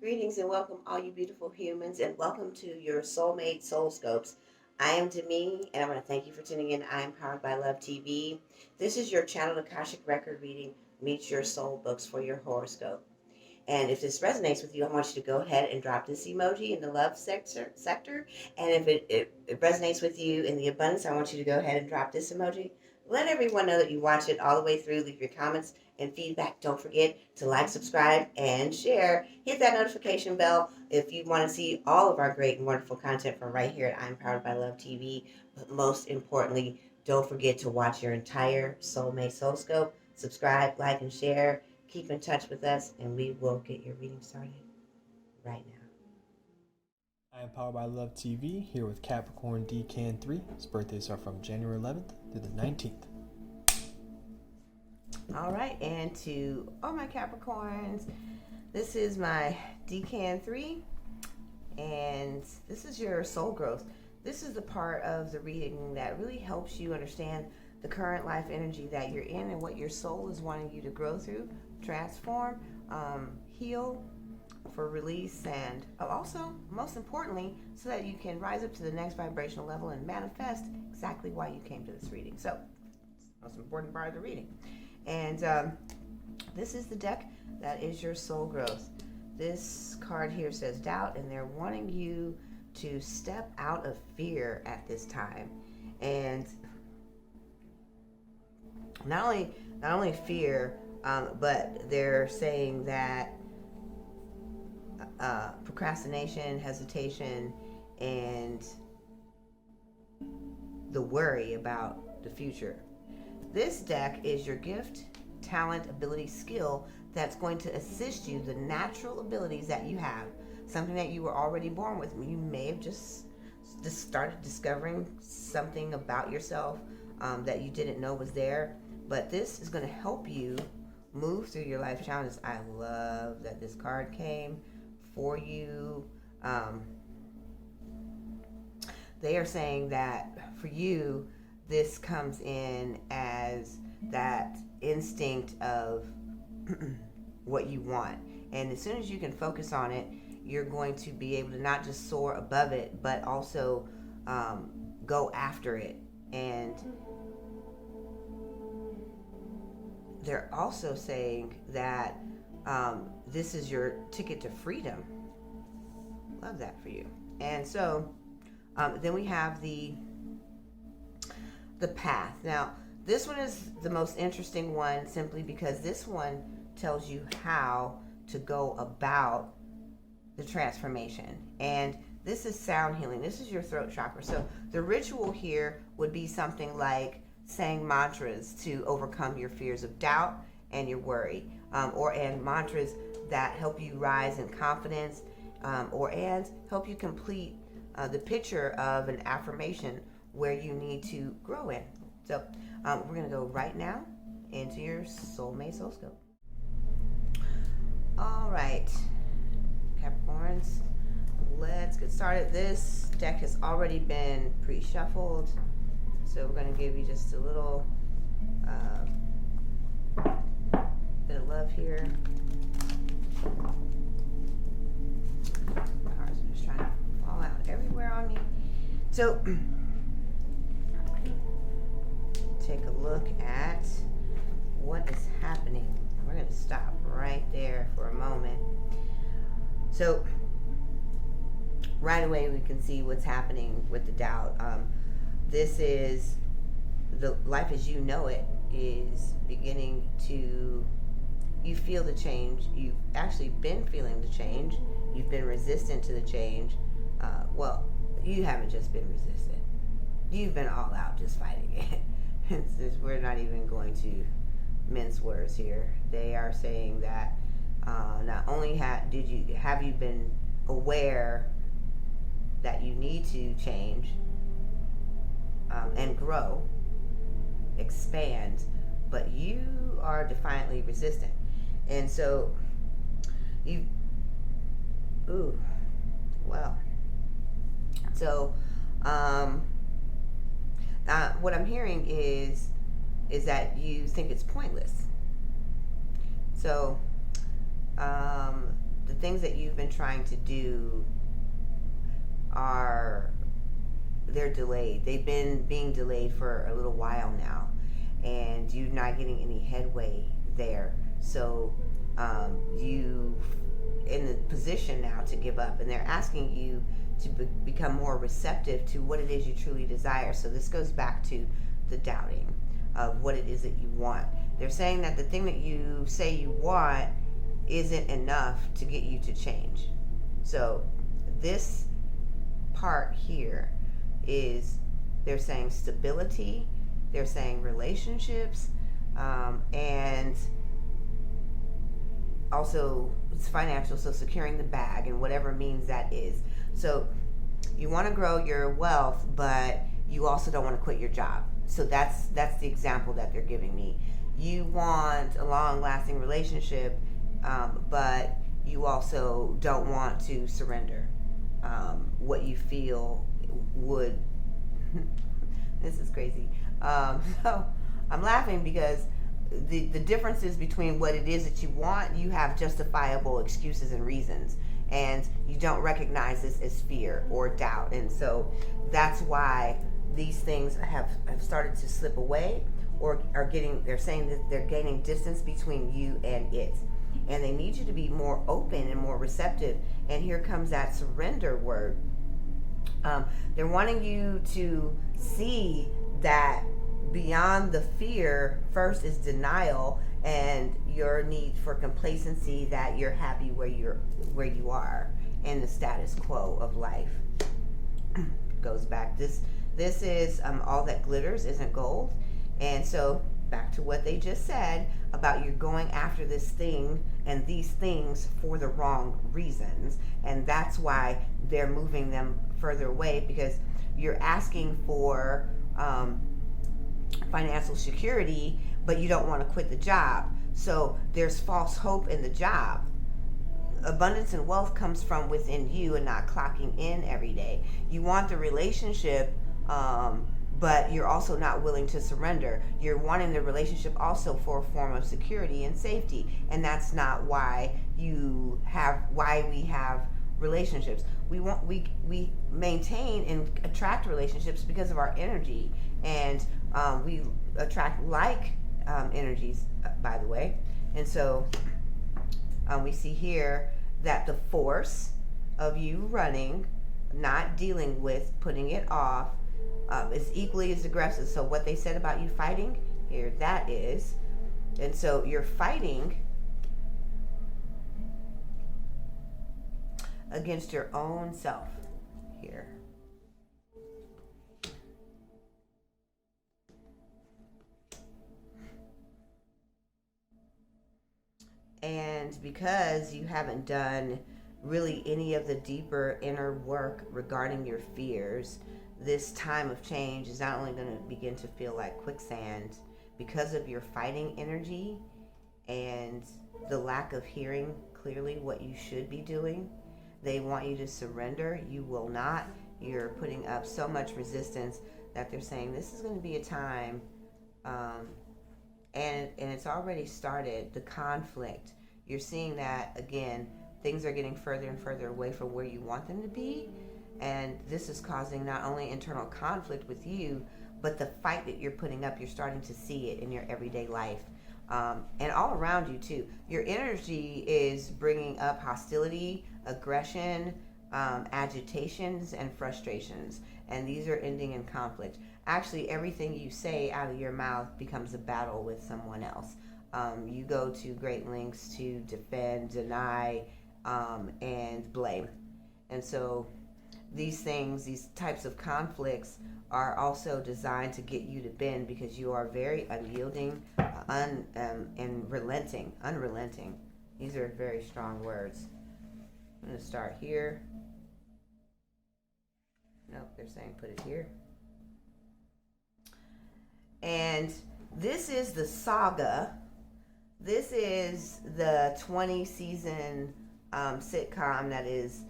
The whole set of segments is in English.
Greetings and welcome, all you beautiful humans, and welcome to your Soulmate Soulscopes. I am Demi, and I want to thank you for tuning in. I am powered by Love TV. This is your channel, Akashic Record Reading meets your soul books for your horoscope. And if this resonates with you, I want you to go ahead and drop this emoji in the love sector. And if it resonates with you in the abundance, I want you to go ahead and drop this emoji. Let everyone know that you watch it all the way through. Leave your comments and feedback. Don't forget to like, subscribe, and share. Hit that notification bell if you want to see all of our great and wonderful content from right here at I'm Powered by Love TV. But most importantly, don't forget to watch your entire Soulmate Soulscope. Subscribe, like, and share. Keep in touch with us, and we will get your reading started right now. I am Powered by Love TV, here with Capricorn Decan 3. His birthdays are from January 11th through the 19th. All right, and to all my Capricorns, this is my Decan 3, and this is your soul growth. This is the part of the reading that really helps you understand the current life energy that you're in and what your soul is wanting you to grow through, transform, heal, for release, and also, most importantly, so that you can rise up to the next vibrational level and manifest exactly why you came to this reading. So, most important part of the reading. And this is the deck that is your soul growth. This card here says doubt, and they're wanting you to step out of fear at this time. And not only fear, but they're saying that procrastination, hesitation, and the worry about the future. This deck is your gift, talent, ability, skill that's going to assist you, the natural abilities that you have, something that you were already born with. You may have just started discovering something about yourself that you didn't know was there, but this is going to help you move through your life challenges. I love that this card came for you. They are saying that for you, this comes in as that instinct of what you want. And as soon as you can focus on it, you're going to be able to not just soar above it, but also go after it. And they're also saying that this is your ticket to freedom. Love that for you. And so then we have the path. Now, this one is the most interesting one simply because this one tells you how to go about the transformation. And this is sound healing. This is your throat chakra. So the ritual here would be something like saying mantras to overcome your fears of doubt and your worry, and mantras that help you rise in confidence, and help you complete the picture of an affirmation where you need to grow in. So we're going to go right now into your Soulmate Soulscope. All right, Capricorns, let's get started. This deck has already been pre-shuffled, so we're going to give you just a little bit of love here. My cards are just trying to fall out everywhere on me. So, take a look at what is happening. We're going to stop right there for a moment. So, right away we can see what's happening with the doubt. This is the life as you know it is beginning to, you feel the change. You've actually been feeling the change. You've been resistant to the change. Well, you haven't just been resistant. You've been all out just fighting it. We're not even going to mince words here. They are saying that not only have you been aware that you need to change and grow, expand, but you are defiantly resistant. And so what I'm hearing is that you think it's pointless. So the things that you've been trying to do they're delayed. They've been being delayed for a little while now, and you're not getting any headway there. So you in the position now to give up, and they're asking you to become more receptive to what it is you truly desire. So this goes back to the doubting of what it is that you want. They're saying that the thing that you say you want isn't enough to get you to change. So this part here is, they're saying stability, they're saying relationships, and also it's financial, so securing the bag and whatever means that is. So you want to grow your wealth, but you also don't want to quit your job. So that's the example that they're giving me. You want a long-lasting relationship, but you also don't want to surrender what you feel would. This is crazy. So I'm laughing because the differences between what it is that you want, you have justifiable excuses and reasons, and you don't recognize this as fear or doubt. And so that's why these things have started to slip away, or they're saying that they're gaining distance between you and it. And they need you to be more open and more receptive. And here comes that surrender word. They're wanting you to see that beyond the fear, first is denial and your need for complacency, that you're happy where you are in the status quo of life. Goes back. This is all that glitters isn't gold. And so back to what they just said about you going after this thing and these things for the wrong reasons. And that's why they're moving them further away, because you're asking for financial security, but you don't want to quit the job. So there's false hope in the job. Abundance and wealth comes from within you and not clocking in every day. You want the relationship, but you're also not willing to surrender. You're wanting the relationship also for a form of security and safety, and that's not why we have relationships. We maintain and attract relationships because of our energy, and we attract energies, by the way. And so we see here that the force of you running, not dealing with, putting it off, is equally as aggressive. So what they said about you fighting, here that is. And so you're fighting against your own self here. And because you haven't done really any of the deeper inner work regarding your fears, this time of change is not only going to begin to feel like quicksand because of your fighting energy and the lack of hearing clearly what you should be doing. They want you to surrender. You will not. You're putting up so much resistance that they're saying this is going to be a time, and it's already started, the conflict. You're seeing that, again, things are getting further and further away from where you want them to be. And this is causing not only internal conflict with you, but the fight that you're putting up, you're starting to see it in your everyday life. And all around you too. Your energy is bringing up hostility, aggression, agitations, and frustrations. And these are ending in conflict. Actually, everything you say out of your mouth becomes a battle with someone else. You go to great lengths to defend, deny, and blame. And so these types of conflicts are also designed to get you to bend, because you are very unyielding, and unrelenting. These are very strong words. I'm going to start here. Nope, they're saying put it here. And this is the Saga. This is the 20-season sitcom that is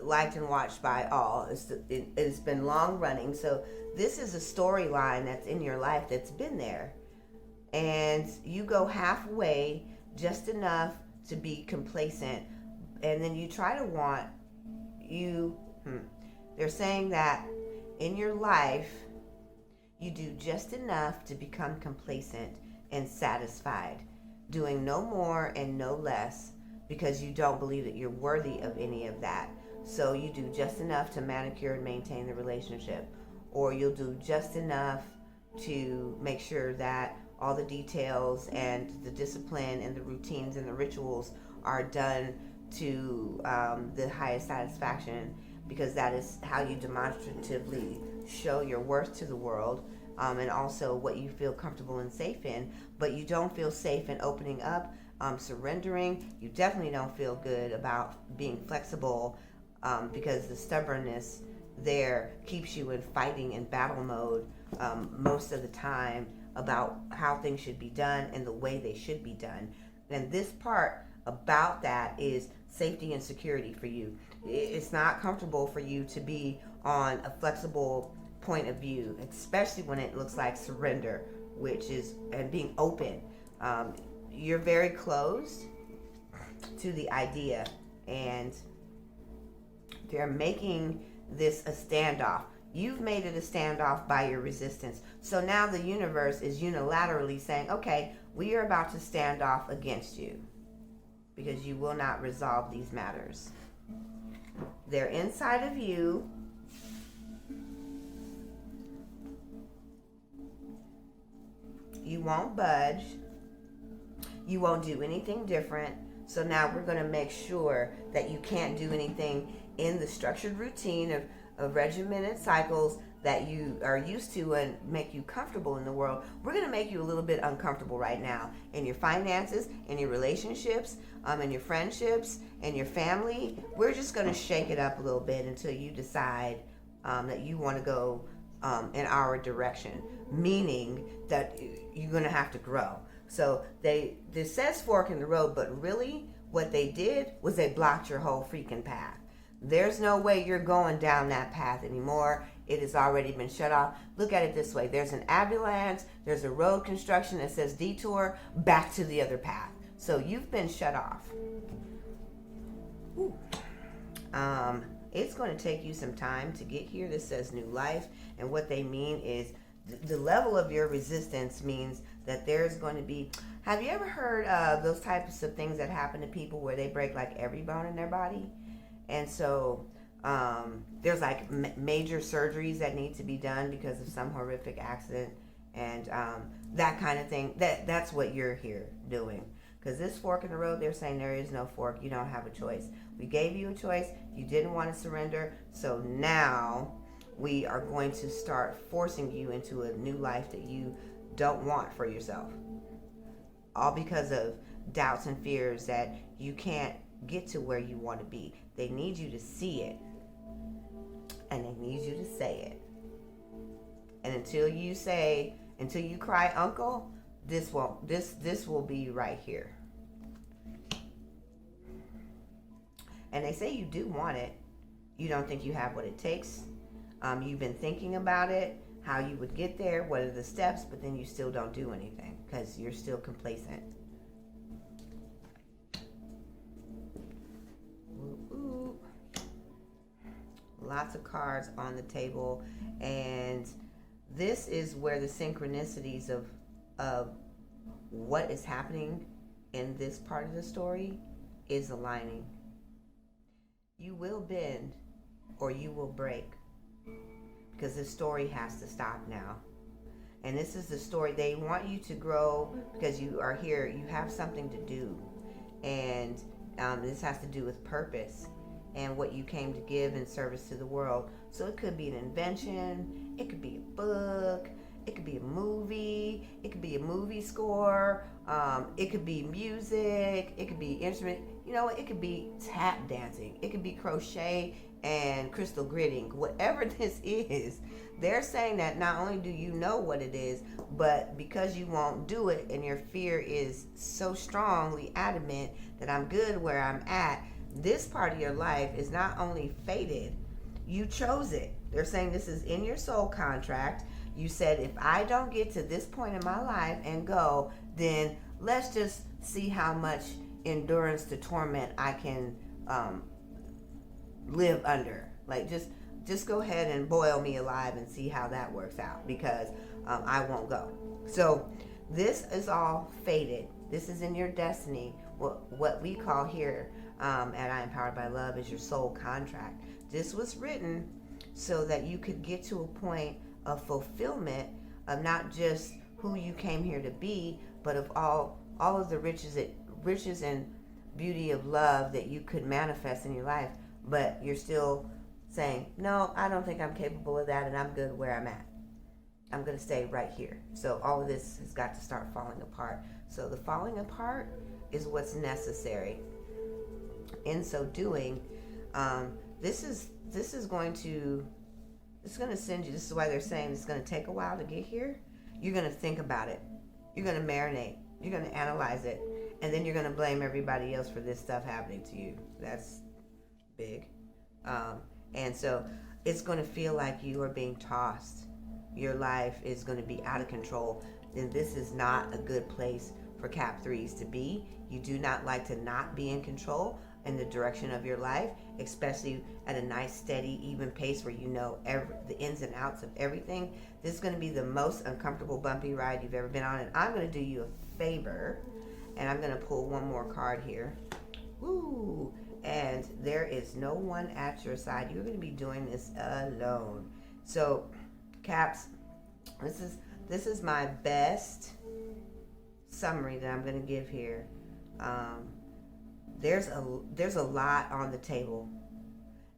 liked and watched by all. It's been long running. So this is a storyline that's in your life that's been there. And you go halfway, just enough to be complacent, and then you try to want you. They're saying that in your life, you do just enough to become complacent and satisfied, doing no more and no less because you don't believe that you're worthy of any of that. So you do just enough to manicure and maintain the relationship, or you'll do just enough to make sure that all the details and the discipline and the routines and the rituals are done to the highest satisfaction, because that is how you demonstratively show your worth to the world, and also what you feel comfortable and safe in. But you don't feel safe in opening up, surrendering. You definitely don't feel good about being flexible, because the stubbornness there keeps you in fighting and battle mode most of the time about how things should be done and the way they should be done. And this part about that is safety and security for you. It's not comfortable for you to be on a flexible point of view, especially when it looks like surrender, which is, and being open. You're very closed to the idea, and they're making this a standoff. You've made it a standoff by your resistance. So now the universe is unilaterally saying, okay, we are about to stand off against you because you will not resolve these matters. They're inside of you. You won't budge. You won't do anything different. So now we're going to make sure that you can't do anything in the structured routine of regimented cycles that you are used to and make you comfortable in the world. We're going to make you a little bit uncomfortable right now in your finances, in your relationships, in your friendships, in your family. We're just going to shake it up a little bit until you decide that you want to go in our direction, meaning that you're going to have to grow. So this says fork in the road, but really what they did was they blocked your whole freaking path. There's no way you're going down that path anymore. It has already been shut off. Look at it this way. There's an avalanche. There's a road construction that says detour back to the other path. So you've been shut off. It's going to take you some time to get here. This says new life. And what they mean is the level of your resistance means that there's going to be... Have you ever heard of those types of things that happen to people where they break like every bone in their body? And so there's like major surgeries that need to be done because of some horrific accident and that kind of thing. That's what you're here doing. Because this fork in the road, they're saying there is no fork. You don't have a choice. We gave you a choice. You didn't want to surrender. So now we are going to start forcing you into a new life that you don't want for yourself. All because of doubts and fears that you can't get to where you want to be. They need you to see it, and they need you to say it. And until you cry uncle, this will be right here. And they say you do want it. You don't think you have what it takes. You've been thinking about it, how you would get there, what are the steps, but then you still don't do anything because you're still complacent. Ooh. Lots of cards on the table, and this is where the synchronicities of what is happening in this part of the story is aligning. You will bend or you will break, because this story has to stop now. And this is the story. They want you to grow because you are here. You have something to do. And this has to do with purpose and what you came to give in service to the world. So it could be an invention. It could be a book. It could be a movie. It could be a movie score. It could be music. It could be instrument. You know what? It could be tap dancing. It could be crochet and crystal gritting. Whatever this is, they're saying that not only do you know what it is, but because you won't do it and your fear is so strongly adamant that I'm good where I'm at, this part of your life is not only fated, you chose it. They're saying this is in your soul contract. You said, if I don't get to this point in my life and go, then let's just see how much endurance to torment I can live under. Like, just go ahead and boil me alive and see how that works out, because I won't go. So this is all fated. This is in your destiny. What we call here at I Am Powered by Love is your soul contract. This was written so that you could get to a point of fulfillment of not just who you came here to be, but of all of the riches and beauty of love that you could manifest in your life. But you're still saying, no, I don't think I'm capable of that, and I'm good where I'm at. I'm going to stay right here. So all of this has got to start falling apart. So the falling apart is what's necessary. In so doing, this is going to send you. This is why they're saying it's going to take a while to get here. You're going to think about it. You're going to marinate. You're going to analyze it, and then you're going to blame everybody else for this stuff happening to you. That's big. And so it's going to feel like you are being tossed. Your life is going to be out of control. And this is not a good place for Cap 3s to be. You do not like to not be in control in the direction of your life, especially at a nice, steady, even pace where you know the ins and outs of everything. This is going to be the most uncomfortable, bumpy ride you've ever been on. And I'm going to do you a favor, and I'm going to pull one more card here. Woo! And there is no one at your side. You're going to be doing this alone. So, Caps, this is my best summary that I'm going to give here. There's a lot on the table,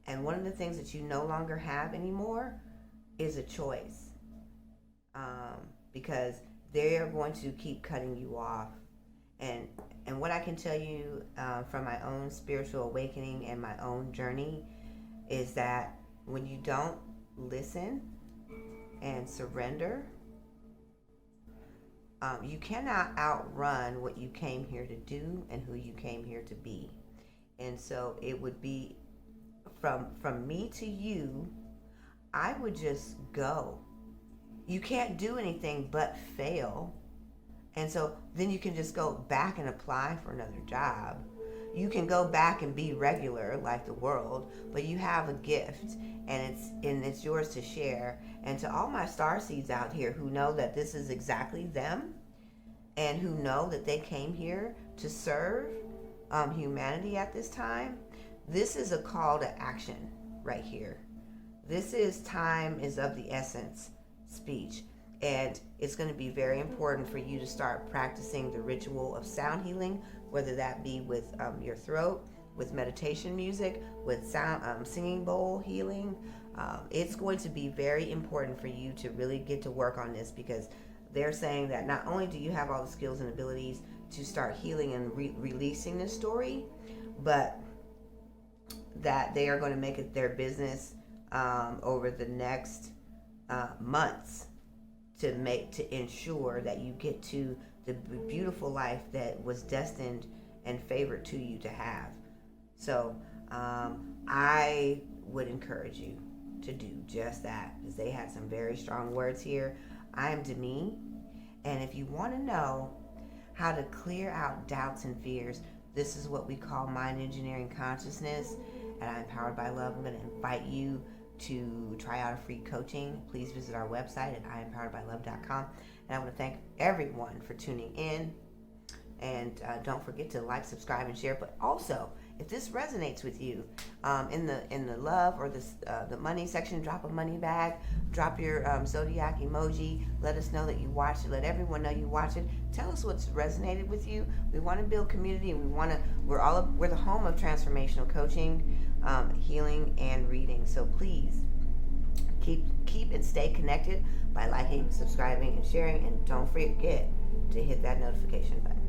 and one of the things that you no longer have anymore is a choice, because they are going to keep cutting you off. And what I can tell you from my own spiritual awakening and my own journey is that when you don't listen and surrender, you cannot outrun what you came here to do and who you came here to be. And so it would be from me to you, I would just go. You can't do anything but fail. And so then you can just go back and apply for another job. You can go back and be regular like the world, but you have a gift, and it's yours to share. And to all my starseeds out here who know that this is exactly them, and who know that they came here to serve humanity at this time, this is a call to action right here. This is time is of the essence speech. And it's going to be very important for you to start practicing the ritual of sound healing, whether that be with your throat, with meditation music, with sound singing bowl healing. It's going to be very important for you to really get to work on this, because they're saying that not only do you have all the skills and abilities to start healing and releasing this story, but that they are going to make it their business over the next months to ensure that you get to the beautiful life that was destined and favored to you to have. So I would encourage you to do just that, because they had some very strong words here. I am Demi, and if you want to know how to clear out doubts and fears, this is what we call mind engineering consciousness, and I'm Powered by Love. I'm going to invite you to try out a free coaching. Please visit our website at IamPoweredByLove.com. And I want to thank everyone for tuning in. And don't forget to like, subscribe, and share. But also, if this resonates with you, in the love or the money section, drop a money bag, drop your zodiac emoji. Let us know that you watched it. Let everyone know you watched it. Tell us what's resonated with you. We want to build community, and we're the home of transformational coaching, healing, and reading. So please keep and stay connected by liking, subscribing, and sharing. And don't forget to hit that notification button.